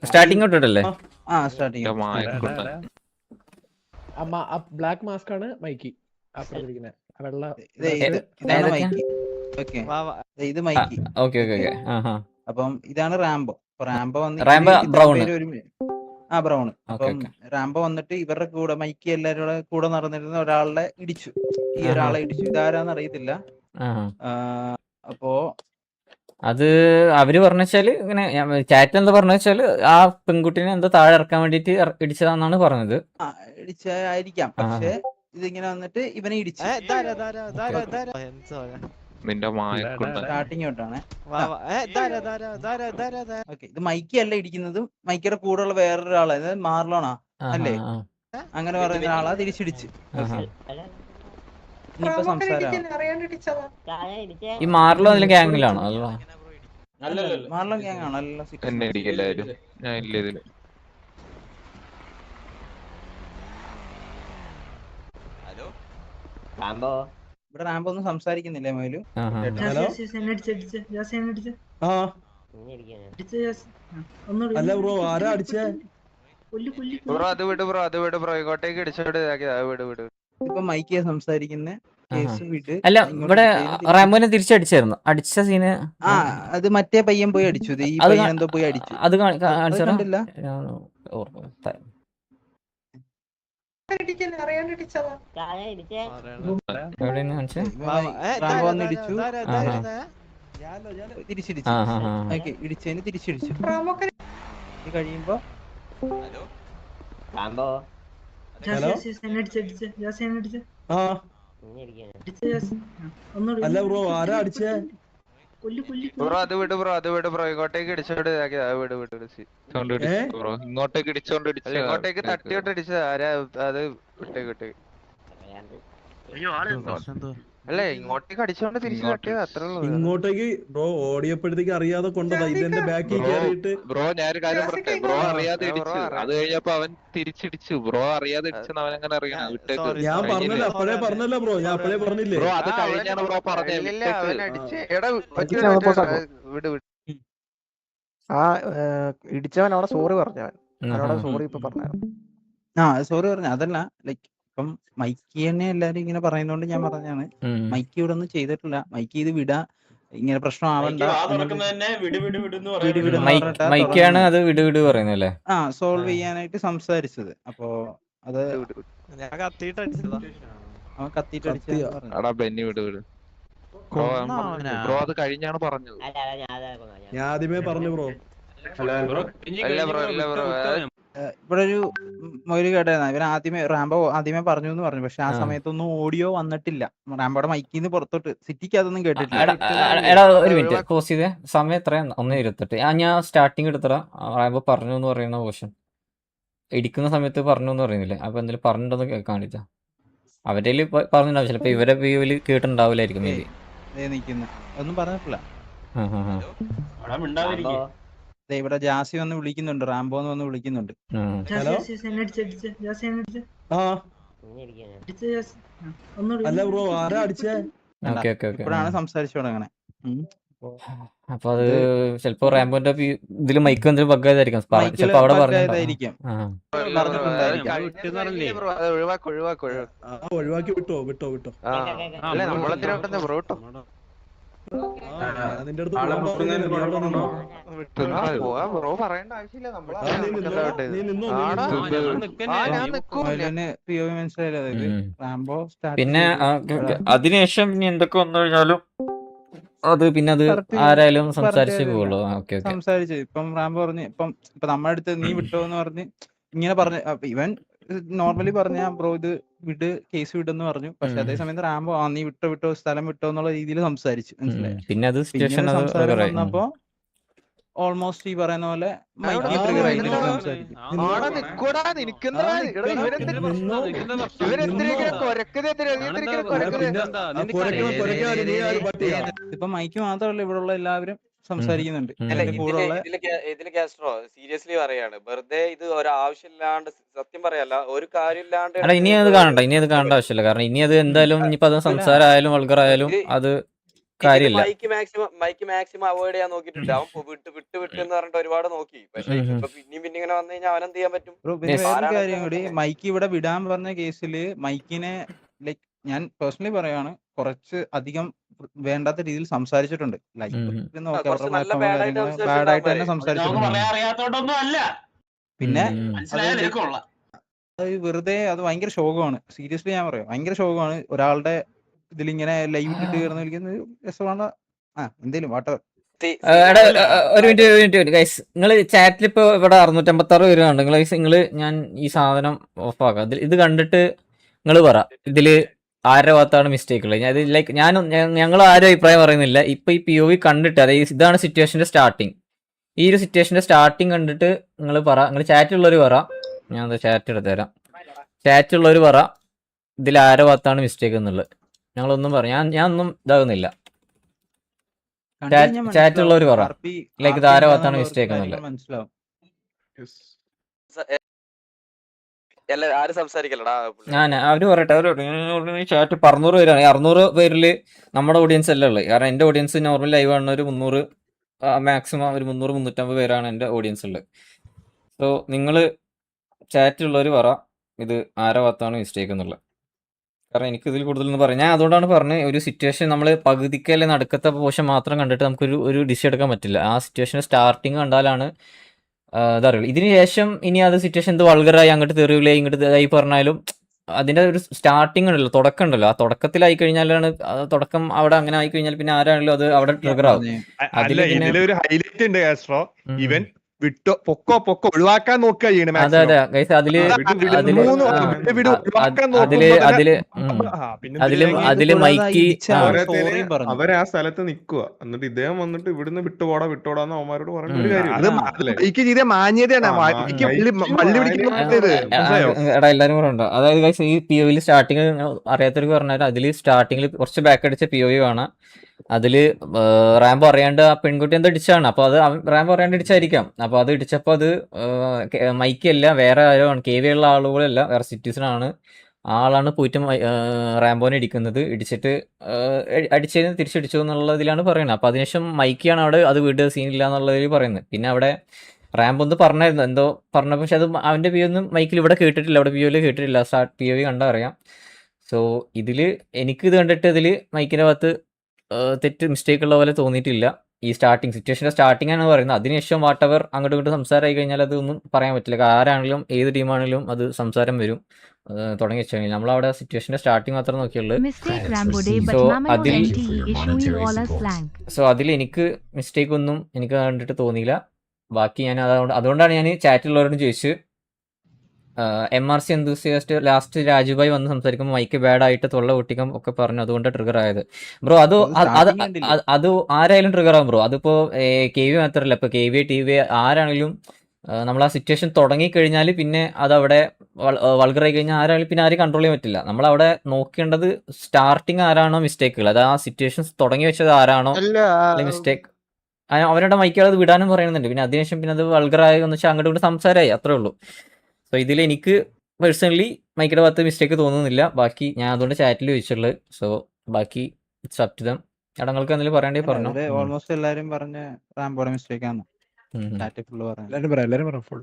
Starting തൊട്ടിട്ടല്ലേ? Black mask ആണ് മൈക്കി. വെള്ള ഇത് മൈക്കി. അപ്പം ഇതാണ് റാംബോ. Rambo brown. ബ്രൗൺ. അപ്പം റാംബോ വന്നിട്ട് ഇവരുടെ കൂടെ മൈക്കി എല്ലാവരുടെ കൂടെ നടന്നിരുന്ന ഒരാളെ ഇടിച്ചു. ഈ ഒരാളെ ഇടിച്ചു. ഇതാരാന്ന് അറിയത്തില്ല. അപ്പോ അത് അവര് പറഞ്ഞാല് ഇങ്ങനെ ചാറ്റ് എന്താ പറഞ്ഞാല് ആ പെൺകുട്ടിനെ എന്താ താഴെ ഇറക്കാൻ വേണ്ടിട്ട് ഇടിച്ചതാന്നാണ് പറഞ്ഞത്. ഇടിച്ചായിരിക്കാം. പക്ഷെ ഇതിങ്ങനെ വന്നിട്ട് ഇവനെ ഇടിച്ചു. സ്റ്റാർട്ടിങ് തൊട്ടാണ്. ഇത് മൈക്കി അല്ല ഇടിക്കുന്നത്. മൈക്കിയുടെ കൂടെയുള്ള വേറൊരാളെ, അതായത് മാർലോണാ അല്ലേ, അങ്ങനെ പറയുന്ന ആളാ തിരിച്ചിടിച്ച്. ഇനിയിപ്പോ സംസാരം ഈ മാർലോ അതിലെ ഗ്യാങ്ങിലാണോ? മാർലോൺ ഗ്യാങ് ആണോ? ഇവിടെ റാംബോ ഒന്നും സംസാരിക്കുന്നില്ലേ മൊയിലും? അല്ല ബ്രോ, ആരാ അടിച്ചേ? ഇപ്പൊ മൈക്കിയാ സംസാരിക്കുന്നേ. അല്ല, ഇവിടെ റാംബോനെ തിരിച്ചടിച്ചായിരുന്നു. അടിച്ച സീന് അത് മറ്റേ പയ്യൻ പോയി അടിച്ചു. ഈ പയ്യൻ എന്തോ പോയി അടിച്ചു. അത് കണ്ടില്ല. തിരിച്ചിടിച്ചു. ഇടിച്ചതിന് തിരിച്ചിടിച്ചു. ഇത് കഴിയുമ്പോ അല്ല ബ്രോ, ആരാ അടിച്ചേ? ഇങ്ങോട്ടേക്ക് തട്ടിയോട്ട് അടിച്ചത് ആരാ? അത് വിട്ടേക്ക്. അല്ലേ, ഇങ്ങോട്ടേക്ക് അടിച്ചോണ്ട് തിരിച്ചു തട്ടിയത്, അത്രേ ഉള്ളൂ. ഇങ്ങോട്ടേക്ക് ബ്രോ ഓടിയപ്പോഴത്തേക്ക് അറിയാതെ കൊണ്ടതാ. ഇതിന്റെ ബാക്കിൽ കയറിയിട്ട് ബ്രോ ഞാനൊരു കാര്യം പറട്ടെ. ബ്രോ അറിയാതെ ഇടിച്ചു. അത് കഴിഞ്ഞപ്പോ അവൻ തിരിച്ചിടിച്ചു. ബ്രോ അറിയാതെ ഇടിച്ചെന്ന് അവൻ എങ്ങനെ അറിയണം? വിട്ടേക്ക്. ഞാൻ പറഞ്ഞല്ലോ, അപ്പഴേ പറഞ്ഞല്ലോ ബ്രോ. ഞാൻ അപ്പഴേ പറഞ്ഞില്ലേ ബ്രോ? അത് കഴിഞ്ഞാണ് ബ്രോ പറഞ്ഞത്. ഇടിച്ചവൻ അവിടെ സോറി പറഞ്ഞവൻ സോറി ഇപ്പൊ പറഞ്ഞു. സോറി പറഞ്ഞു. അതല്ല, ലൈക്ക് ഇപ്പം മൈക്കി തന്നെ എല്ലാരും ഇങ്ങനെ പറയുന്നോണ്ട് ഞാൻ പറഞ്ഞാണ്. മൈക്കി ഇവിടെ ഒന്നും ചെയ്തിട്ടില്ല. മൈക്കി ഇത് വിടാ, ഇങ്ങനെ പ്രശ്നം ആവണ്ട, മൈക്കിയാണ് അത് വിട് പറയുന്നല്ലേ. സോൾവ് ചെയ്യാനായിട്ട് സംസാരിച്ചത്. അപ്പൊ അത് കത്തിയിട്ട് അടിച്ചത്. ബ്രോ അത് കഴിഞ്ഞാണ് പറഞ്ഞത്. ഞാൻ ആദ്യമേ പറഞ്ഞു ബ്രോ. ഇവിടെ ഒരു മൊയില് കേട്ടായിരുന്നു. ഇവൻ റാംബോ ആദ്യമേ പറഞ്ഞു എന്ന് പറഞ്ഞു. പക്ഷെ ആ സമയത്തൊന്നും ഓഡിയോ വന്നിട്ടില്ല. റാംബോയുടെ മൈക്കിന്ന് പുറത്തോട്ട് സിറ്റിക്ക് അതൊന്നും കേട്ടിട്ടില്ല. ഒരു മിനിറ്റ് പോസ് ചെയ്തേ. സമയം എത്രയാ? 1:28. ഞാൻ സ്റ്റാർട്ടിങ് എടുത്തറ റാംബോ പറഞ്ഞു എന്ന് പറയുന്ന പോർഷൻ ഇടിക്കുന്ന സമയത്ത് പറഞ്ഞു എന്ന് പറയുന്നില്ലേ? അപ്പൊ എന്തെങ്കിലും പറഞ്ഞിട്ടൊന്ന് കാണിച്ച അവരുടെ പറഞ്ഞിട്ടുണ്ടാവും. ചിലപ്പോ ഇവരെ വ്യൂവില് കേട്ടിട്ടുണ്ടാവില്ലായിരിക്കും. മേ ബി ഒന്നും പറഞ്ഞിട്ടില്ല. ഇവിടെ ജാസി വന്ന് വിളിക്കുന്നുണ്ട്. റാംബോ വന്ന് വിളിക്കുന്നുണ്ട്. അല്ല ബ്രോ, ആരാ അടിച്ചേ? ഇപ്പോഴാണ് സംസാരിച്ചു തുടങ്ങണേ. അപ്പൊ അത് ചിലപ്പോ റാംബോന്റെ ഇതില് മൈക്ക് എന്തെങ്കിലും ബഗ് ആയതായിരിക്കും. ചിലപ്പോ അവിടെ പറഞ്ഞതായിരിക്കും. ഒഴിവാക്കി വിട്ടോ. നിന്റെ അടുത്ത് ബ്രോ പറയേണ്ട ആവശ്യമില്ല. പിന്നെ അതിനുശേഷം ഇനി എന്തൊക്കെ വന്നു കഴിഞ്ഞാലും അത് പിന്നെ അത് ആരായാലും സംസാരിച്ചേ പോകുള്ളൂ. സംസാരിച്ചു. ഇപ്പം റാംബോ പറഞ്ഞു, ഇപ്പൊ നമ്മുടെ അടുത്ത് നീ വിട്ടോ എന്ന് പറഞ്ഞ് ഇങ്ങനെ പറഞ്ഞു. ഇവൻ നോർമലി പറഞ്ഞ ബ്രോ ഇത് വിട്, കേസ് വിടെന്ന് പറഞ്ഞു. പക്ഷെ അതേസമയത്ത് റാംബോ നീ വിട്ടോ സ്ഥലം വിട്ടോ എന്നുള്ള രീതിയിൽ സംസാരിച്ചു. മനസ്സിലായി. പിന്നെ സംസാരം വന്നപ്പോ ഓൾമോസ്റ്റ് ഈ പറയുന്ന പോലെ ഇപ്പൊ മൈക്ക് മാത്രമല്ല, ഇവിടെ ഉള്ള എല്ലാവരും സംസാരിക്കുന്നുണ്ട്. സീരിയസ്ലി പറയാണ്, വെറുതെ ഇത് ഒരാവശ്യമില്ലാണ്ട്, സത്യം പറയല്ല, ഒരു കാര്യമില്ലാണ്ട് ഇനി അത് കാണണ്ട ആവശ്യമില്ല. കാരണം ഇനി അത് എന്തായാലും ഇനിയിപ്പോ അത് സംസാരം ആയാലും വൾഗർ ആയാലും അത് കാര്യമില്ല. മൈക്ക് മാക്സിമം അവോയ്ഡ് ചെയ്യാൻ നോക്കിയിട്ടുണ്ട്. അവൻ വിട്ട് എന്ന് പറഞ്ഞിട്ട് ഒരുപാട് നോക്കി. പക്ഷെ ഇപ്പൊ പിന്നെയും പിന്നെ ഇങ്ങനെ വന്നു കഴിഞ്ഞാൽ അവനെന്ത് ചെയ്യാൻ പറ്റും? ബ്രോ പിന്നെ Yes. വേറൊരു ആരാണെങ്കിലും കാര്യം അങ്ങനെ കൂടി, തന്നെ. മൈക്ക് ഇവിടെ വിടാൻ പറഞ്ഞ കേസില് മൈക്കിനെ ലൈക്ക് ഞാൻ പേഴ്സണലി പറയാണ്, കുറച്ച് അധികം വേണ്ടാത്ത രീതിയിൽ സംസാരിച്ചിട്ടുണ്ട്. ലൈക്ക് കുറച്ച് നല്ല അവരുടെ bad ആയിട്ട് കാര്യങ്ങൾ ബാഡ് ആയിട്ട് തന്നെ സംസാരിച്ചിട്ടുണ്ട് അവന്മാര്. സംസാരിച്ചിട്ടുണ്ട്. അറിയാത്തോണ്ടൊന്നും അല്ല, പിന്നെ മനസ്സിലായാൽ like നിനക്കൊള്ളാം. അത് വെറുതെ അത് ഭയങ്കര ശോകമാണ്. സീരിയസ്ലി ഞാൻ പറയാം, ഭയങ്കര ശോകമാണ് ഒരാളുടെ ഇതിലിങ്ങനെ ലൈവ് ഇട്ടിട്ട് കയറുന്ന വിളിക്കുന്നത് രസമാണ്. എന്തേലും വാട്ടർ എടാ, ഒരു മിനിറ്റ് ഗൈസ്, നിങ്ങൾ ചാറ്റിൽ ഇപ്പോൾ ഇവിടെ 656 പേരുണ്ട്. നിങ്ങൾ ഞാൻ ഈ സാധനം ഓഫാക്കാം. ഇത് കണ്ടിട്ട് നിങ്ങൾ പറ, ഇതില് ആരുടെ ഭാഗത്താണ് മിസ്റ്റേക്ക് ഉള്ളത്. ഇത് ലൈക്ക് ഞങ്ങൾ ആരും അഭിപ്രായം പറയുന്നില്ല. ഇപ്പൊ ഈ POV കണ്ടിട്ട്, അതായത് ഇതാണ് സിറ്റുവേഷന്റെ സ്റ്റാർട്ടിങ്. ഈ ഒരു സിറ്റുവേഷന്റെ സ്റ്റാർട്ടിങ് കണ്ടിട്ട് നിങ്ങൾ പറ. നിങ്ങൾ ചാറ്റിലുള്ളവർ പറ, ഞാൻ ചാറ്റ് എടുത്ത് തരാം. ചാറ്റിലുള്ളവർ പറ ഇതിൽ ആരുടെ ഭാഗത്താണ് മിസ്റ്റേക്ക് എന്നുള്ളത്. ഞങ്ങളൊന്നും പറയാം, ഞാൻ ഒന്നും ഇതാകുന്നില്ല. ചാറ്റിലുള്ളവർ പറ ലൈക്ക് ഇത് ആരുടെ ഭാഗത്താണ് മിസ്റ്റേക്ക് എന്നുള്ളത്. മനസ്സിലാവും. ആരും സംസാരിക്കലടാ. അവര് പറയട്ടെ, ചാറ്റ് 600 പേരാണ്. 600 പേരില് നമ്മുടെ ഓഡിയൻസ് അല്ലേ ഉള്ളത്. കാരണം എന്റെ ഓഡിയൻസ് നോർമൽ ലൈവ് ആണ് ഒരു 300, മാക്സിമം ഒരു 300-350 പേരാണ് എന്റെ ഓഡിയൻസ് ഉള്ളത്. സോ നിങ്ങള് ചാറ്റിലുള്ളവർ പറ ഇത് ആരുടെ ഭാഗത്താണ് മിസ്റ്റേക്ക് എന്നുള്ളത്. കാരണം എനിക്ക് ഇതിൽ കൂടുതലൊന്നും പറയാം. ഞാൻ അതുകൊണ്ടാണ് പറഞ്ഞത്, ഒരു സിറ്റുവേഷൻ നമ്മൾ പകുതിക്കല്ലേ നടുക്കത്തെ പോർഷൻ മാത്രം കണ്ടിട്ട് നമുക്കൊരു ഡിസിഷൻ എടുക്കാൻ പറ്റില്ല. ആ സിറ്റുവേഷൻ സ്റ്റാർട്ടിങ് കണ്ടാലാണ് ഇതറിയുള്ളൂ. ഇതിന് ശേഷം ഇനി അത് സിറ്റുവേഷൻ എന്ത് വൾഗറായി അങ്ങോട്ട് തെറിവില്ലേ ഇങ്ങോട്ട് ഇതായി പറഞ്ഞാലും അതിന്റെ ഒരു സ്റ്റാർട്ടിങ് ഉണ്ടല്ലോ, തുടക്കം ഉണ്ടല്ലോ, ആ തുടക്കത്തിലായി കഴിഞ്ഞാലാണ് തുടക്കം അവിടെ അങ്ങനെ ആയി കഴിഞ്ഞാൽ പിന്നെ ആരാണെങ്കിലും അത് അവിടെ ട്രിഗർ ആവും. അല്ല, ഇതിലൊരു ഹൈലൈറ്റ് ഉണ്ട് കാസ്ട്രോ. ഇവൻ വിട്ടോ പൊക്കോ ഒഴിവാക്കാൻ നോക്കുക ചെയ്യണേ. അതെ ഗൈസ്, അതില് മൈക്ക് അവരെ ആ സ്ഥലത്ത് നിക്കുക, എന്നിട്ട് ഇദ്ദേഹം വന്നിട്ട് ഇവിടുന്ന് വിട്ടുപോടാന്ന് അവന്മാരോട് പറഞ്ഞ ഒരു കാര്യം. എടാ എല്ലാരും കൂടെ ഉണ്ടോ? അതായത് ഗൈസ് ഈ POV സ്റ്റാർട്ടിങ് അറിയാത്തവർക്ക് പറഞ്ഞാൽ അതില് സ്റ്റാർട്ടിങ്ങിൽ കുറച്ച് ബാക്ക് അടിച്ച POV കാണാം. അതില് റാംബോ അറിയാണ്ട് ആ പെൺകുട്ടി എന്താ ഇടിച്ചാണ്. അപ്പൊ അത് റാംബോ അറിയാണ്ട് ഇടിച്ചായിരിക്കാം. അപ്പൊ അത് ഇടിച്ചപ്പോ അത് മൈക്കല്ല, വേറെ ആരോ ആണ്, KV ഉള്ള ആളുകളല്ല, വേറെ സിറ്റിസൺ ആണ്. ആളാണ് പോയിട്ട് റാംബോനെ ഇടിക്കുന്നത്. ഇടിച്ചിട്ട് അടിച്ചതിന് തിരിച്ചടിച്ചു എന്നുള്ളതിലാണ് പറയുന്നത്. അപ്പൊ അതിനുശേഷം മൈക്കിയാണ് അവിടെ അത് വീട് സീനില്ല എന്നുള്ളതിൽ പറയുന്നത്. പിന്നെ അവിടെ റാംബോ ഒന്ന് പറഞ്ഞായിരുന്നു, എന്തോ പറഞ്ഞ, പക്ഷെ അത് അവന്റെ POV ഒന്നും മൈക്കിൽ ഇവിടെ കേട്ടിട്ടില്ല, അവിടെ POV കേട്ടിട്ടില്ല. POV കണ്ടാ അറിയാം. സോ ഇതില് എനിക്ക് ഇത് കണ്ടിട്ട് ഇതില് മൈക്കിന്റെ ഭാഗത്ത് തെറ്റ് മിസ്റ്റേക്ക് ഉള്ള പോലെ തോന്നിയിട്ടില്ല. ഈ സിറ്റുവേഷന്റെ സ്റ്റാർട്ടിംഗ് ആണ് പറയുന്നത്. അതിനുശേഷം വാട്ടവർ അങ്ങോട്ടും ഇങ്ങോട്ടും സംസാരമായി കഴിഞ്ഞാൽ അതൊന്നും പറയാൻ പറ്റില്ല. ആരാണെങ്കിലും ഏത് ടീമാണെങ്കിലും അത് സംസാരം വരും തുടങ്ങി വെച്ചു കഴിഞ്ഞാൽ. നമ്മളവിടെ സിറ്റുവേഷന്റെ സ്റ്റാർട്ടിങ് മാത്രം നോക്കിയുള്ളൂ. സോ അതിൽ എനിക്ക് മിസ്റ്റേക്ക് ഒന്നും എനിക്ക് കണ്ടിട്ട് തോന്നിയില്ല. ബാക്കി ഞാൻ അതുകൊണ്ടാണ് ഞാൻ ചാറ്റിലുള്ളവരോട് ചോദിച്ചു. MRC എന്തൂസിയാസ്റ്റ് ലാസ്റ്റ് രാജുഭായി വന്ന് സംസാരിക്കുമ്പോൾ മൈക്ക് ബാഡ് ആയിട്ട് തൊള്ള പൊട്ടിക്കാൻ ഒക്കെ പറഞ്ഞു, അതുകൊണ്ട് ട്രിഗർ ആയത്. ബ്രോ അത് ആരായാലും ട്രിഗർ ആകും ബ്രോ. അതിപ്പോ KV മാത്രമല്ല, ഇപ്പൊ KV TV ആരാണെങ്കിലും നമ്മൾ ആ സിറ്റുവേഷൻ തുടങ്ങിക്കഴിഞ്ഞാൽ പിന്നെ അതവിടെ വൾഗറായി കഴിഞ്ഞാൽ ആരാണെങ്കിലും പിന്നെ ആരും കൺട്രോൾ ചെയ്യാൻ പറ്റില്ല. നമ്മളവിടെ നോക്കേണ്ടത് സ്റ്റാർട്ടിങ് ആരാണോ മിസ്റ്റേക്കുകൾ, അത് ആ സിറ്റുവേഷൻ തുടങ്ങി വെച്ചത് ആരാണോ മിസ്റ്റേക്ക്, അവരുടെ മൈക്കുകൾ അത് വിടാനും പറയുന്നുണ്ട്. പിന്നെ അതിനുശേഷം പിന്നെ അത് വൾഗറായി എന്ന് വെച്ചാൽ അങ്ങോട്ട് ഇങ്ങോട്ട് സംസാരമായി, അത്രേ ഉള്ളൂ. സോ ഇതിൽ എനിക്ക് പേഴ്സണലി മൈക്കിയുടെ ഭാഗത്ത് മിസ്റ്റേക്ക് തോന്നുന്നില്ല. ബാക്കി ഞാൻ അതുകൊണ്ട് ചാറ്റിൽ ചോദിച്ചുള്ളത്. സോ ബാക്കി ഇറ്റ്സ് അപ് ടു ദം. നിങ്ങൾക്ക് എന്തെങ്കിലും പറയണ്ടേ പറഞ്ഞു. ഓൾമോസ്റ്റ് എല്ലാരും പറഞ്ഞ റാംബോയുടെ മിസ്റ്റേക്ക് ആണ്. എല്ലാരും പറയാം ഫുൾ